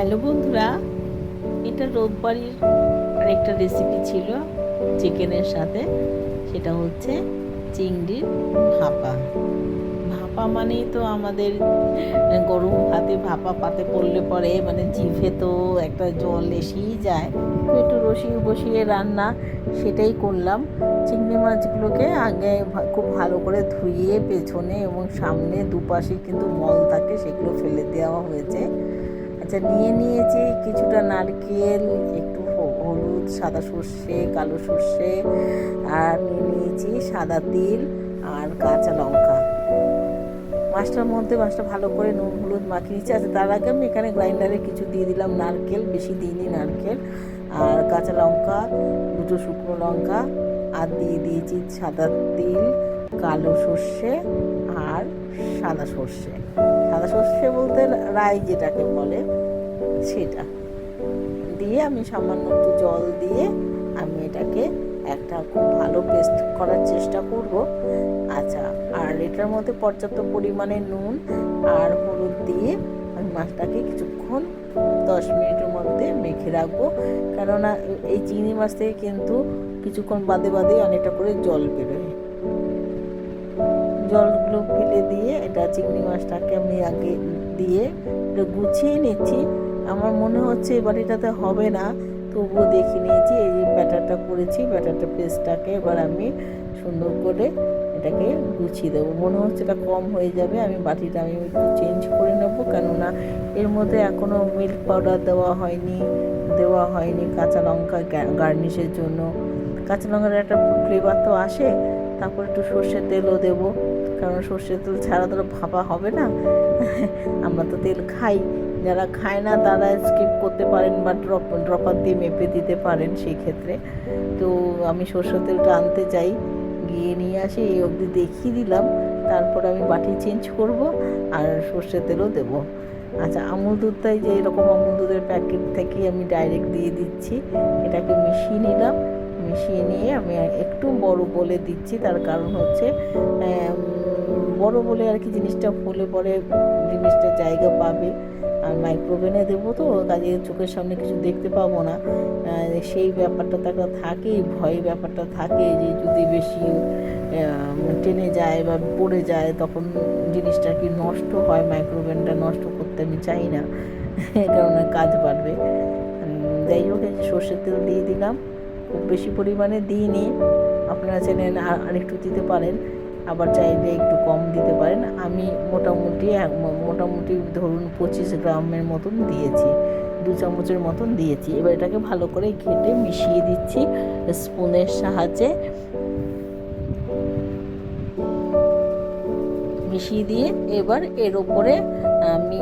Hello বন্ধুরা, এটা রোববারের আরেকটা রেসিপি ছিল চিকেনের সাথে। সেটা হচ্ছে চিংড়ির ভাপা। ভাপা মানেই তো আমাদের গরম ভাতে ভাপা পাতে পড়লে পরে মানে জিভে তো একটা জল এসেই যায়। তো একটু রসিয়ে বসিয়ে রান্না সেটাই করলাম। চিংড়ি মাছগুলোকে আগে খুব ভালো করে ধুয়ে পেছনে এবং সামনে দুপাশে কিন্তু মল থাকে, সেগুলো ফেলে দেওয়া হয়েছে। আচ্ছা, নিয়েছি কিছুটা নারকেল, একটু হলুদ, সাদা সর্ষে, কালো সর্ষে, আর নিয়েছি সাদা তিল আর কাঁচা লঙ্কা। মাছটা ভালো করে নুন হলুদ মাখিয়ে দিচ্ছি। আচ্ছা, তার আগে আমি এখানে গ্রাইন্ডারে কিছু দিয়ে দিলাম নারকেল, বেশি দিইনি নারকেল, আর কাঁচা লঙ্কা, দুটো শুকনো লঙ্কা, আর দিয়ে দিয়েছি সাদা তিল, কালো সর্ষে আর সাদা সর্ষে। সাদা সর্ষে বলতে রাই যেটাকে বলে সেটা দিয়ে আমি সামান্য একটু জল দিয়ে আমি এটাকে একটা খুব ভালো পেস্ট করার চেষ্টা করব। আচ্ছা, আর এটার মধ্যে পর্যাপ্ত পরিমাণে নুন আর হলুদ দিয়ে আমি মাছটাকে কিছুক্ষণ 10 মিনিটের মধ্যে মেখে রাখবো। কেননা এই চিংড়ি মাছ থেকে কিন্তু কিছুক্ষণ বাদে অনেকটা করে জল বেরোয়। জলগুলো ফেলে দিয়ে এটা চিংড়ি মাছটাকে আমি আগে দিয়ে এটা গুছিয়ে নিচ্ছি। আমার মনে হচ্ছে এবার এটাতে হবে না, তবুও দেখে নিয়েছি। এই যে ব্যাটারটা করেছি, ব্যাটারটা পেস্টটাকে এবার আমি সুন্দর করে এটাকে গুছিয়ে দেবো। মনে হচ্ছে এটা কম হয়ে যাবে, আমি বাটিটা আমি একটু চেঞ্জ করে নেব। কেননা এর মধ্যে এখনও মিল্ক পাউডার দেওয়া হয়নি কাঁচা লঙ্কা গার্নিশের জন্য। কাঁচা লঙ্কার একটা ফ্লেভার তো আসে। তারপর একটু সর্ষের তেলও দেবো, কারণ সর্ষের তেল ছাড়া তো ভাপা হবে না। আমরা তো তেল খাই, যারা খায় না তারা স্কিপ করতে পারেন বা ড্রপার দিয়ে মেপে দিতে পারেন সেই ক্ষেত্রে। তো আমি সর্ষের তেলটা আনতে চাই, গিয়ে নিয়ে আসি, এই অবধি দেখিয়ে দিলাম। তারপর আমি বাটি চেঞ্জ করব আর সর্ষের তেলও দেবো। আচ্ছা, আমুল দুধটাই যে এরকম আমুল দুধের প্যাকেট থেকে আমি ডাইরেক্ট দিয়ে দিচ্ছি। এটাকে মিশিয়ে নিলাম, মিশিয়ে নিয়ে আমি একটু বড় বলে দিচ্ছি। তার কারণ হচ্ছে বড় বলে আর কি জিনিসটা ফুলে পরে জিনিসটা জায়গা পাবে। আর মাইক্রোওভেনে দেবো তো, কাজে চোখের সামনে কিছু দেখতে পাবো না, সেই ব্যাপারটা তো একটা থাকেই, ভয় ব্যাপারটা থাকে যে যদি বেশি টেনে যায় বা পড়ে যায় তখন জিনিসটা কি নষ্ট হয়। মাইক্রোওভেনটা নষ্ট করতে আমি চাই না, কারণ কাজ বাড়বে। যাই হোক, সর্ষের তেল দিয়ে দিলাম, খুব বেশি পরিমাণে দিইনি। আপনারা চাইলেন আরেকটু দিতে পারেন, আবার চাইলে একটু কম দিতে পারেন। আমি মোটামুটি ধরুন 25 গ্রামের মতন দিয়েছি, 2 চামচের মতন দিয়েছি। এবার এটাকে ভালো করে ঘেটে মিশিয়ে দিচ্ছি স্পুনের সাহায্যে। মিশিয়ে দিয়ে এবার এর ওপরে আমি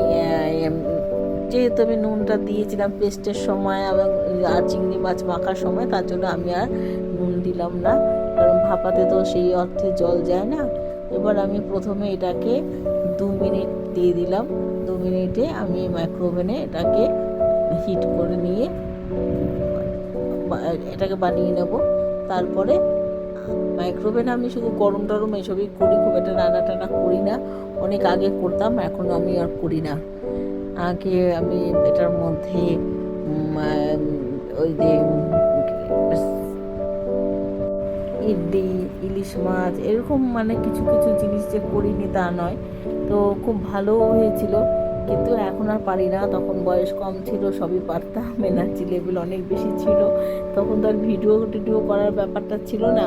যেহেতু আমি নুনটা দিয়েছিলাম পেস্টের সময় এবং আর চিংড়ি মাছ মাখার সময়, তার জন্য আমি আর নুন দিলাম না, কারণ ভাপাতে তো সেই অর্থে জল যায় না। এবার আমি প্রথমে এটাকে 2 মিনিট দিয়ে দিলাম। 2 মিনিটে আমি মাইক্রোওভেনে এটাকে হিট করে নিয়ে এটাকে বানিয়ে নেব। তারপরে মাইক্রোওভেনে আমি শুধু গরম টরম এসবই করি, খুব একটা রান্না টান্না করি না। অনেক আগে করতাম, এখন আমি আর করি না। আগে আমি এটার মধ্যে ওই যে ইলিশ মাছ এরকম মানে কিছু জিনিস যে করিনি তা নয়। তো খুব ভালো হয়েছিল, কিন্তু এখন আর পারি না। তখন বয়স কম ছিল, সবই পারতাম, এনার্জি লেভেল অনেক বেশি ছিল। তখন তো আর ভিডিও করার ব্যাপারটা ছিল না।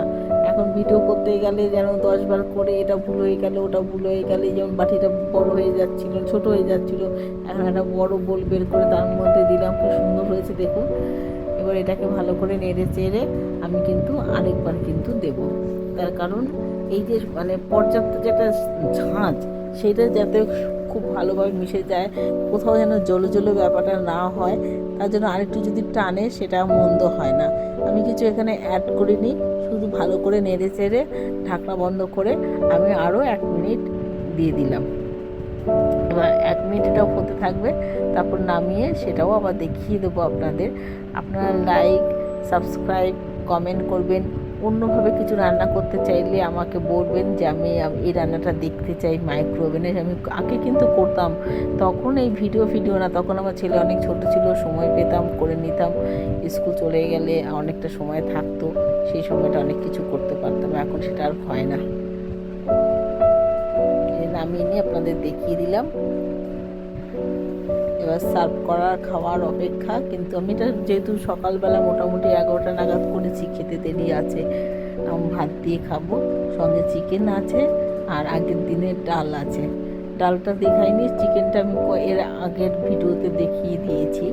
এখন ভিডিও করতে গেলে যেন 10 বার করে এটা ভুল হয়ে গেল, ওটা ভুল হয়ে গেলে, যেমন বাটিটা বড় হয়ে যাচ্ছিল, ছোট হয়ে যাচ্ছিল, এখন একটা বড় বোল বের করে তার মধ্যে দিলাম। খুব সুন্দর হয়েছে দেখুন। এবার এটাকে ভালো করে নেড়ে চেড়ে আমি কিন্তু আরেকবার কিন্তু দেব। তার কারণ এই যে মানে পর্যাপ্ত যেটা ঝাঁঝ সেটা যাতে খুব ভালোভাবে মিশে যায়, কোথাও যেন জলো ব্যাপারটা না হয়, তার জন্য আরেকটু যদি টানে সেটা মন্দ হয় না। আমি কিছু এখানে অ্যাড করিনি, শুধু ভালো করে নেড়ে চেড়ে ঢাকনা বন্ধ করে আমি আরও 1 মিনিট দিয়ে দিলাম। এবার 1 মিনিট এটাও হতে থাকবে, তারপর নামিয়ে সেটাও আবার দেখিয়ে দেবো আপনাদের। আপনারা লাইক, সাবস্ক্রাইব, কমেন্ট করবেন, অন্যভাবে কিছু রান্না করতে চাইলে আমাকে বলবেন যে আমি এই রান্নাটা দেখতে চাই মাইক্রো ওভেনে। আমি আগে কিন্তু করতাম, তখন এই ভিডিও না, তখন আমার ছেলে অনেক ছোট ছিল, সময় পেতাম, করে নিতাম। স্কুল চলে গেলে অনেকটা সময় থাকতো, সেই সময়টা অনেক কিছু করতে পারতাম, এখন সেটা আর হয় না। নামিয়ে নিয়ে আপনাদের দেখিয়ে দিলাম। এবার সার্ভ করার খাওয়ার অপেক্ষা। কিন্তু আমি এটা যেহেতু সকালবেলা মোটামুটি 11টা নাগাদ করেছি, খেতে দেরি আছে। আমি ভাত দিয়ে খাবো, সঙ্গে চিকেন আছে আর আগের দিনের ডাল আছে। ডালটা দেখাইনি, চিকেনটা আমি এর আগের ভিডিওতে দেখিয়ে দিয়েছি।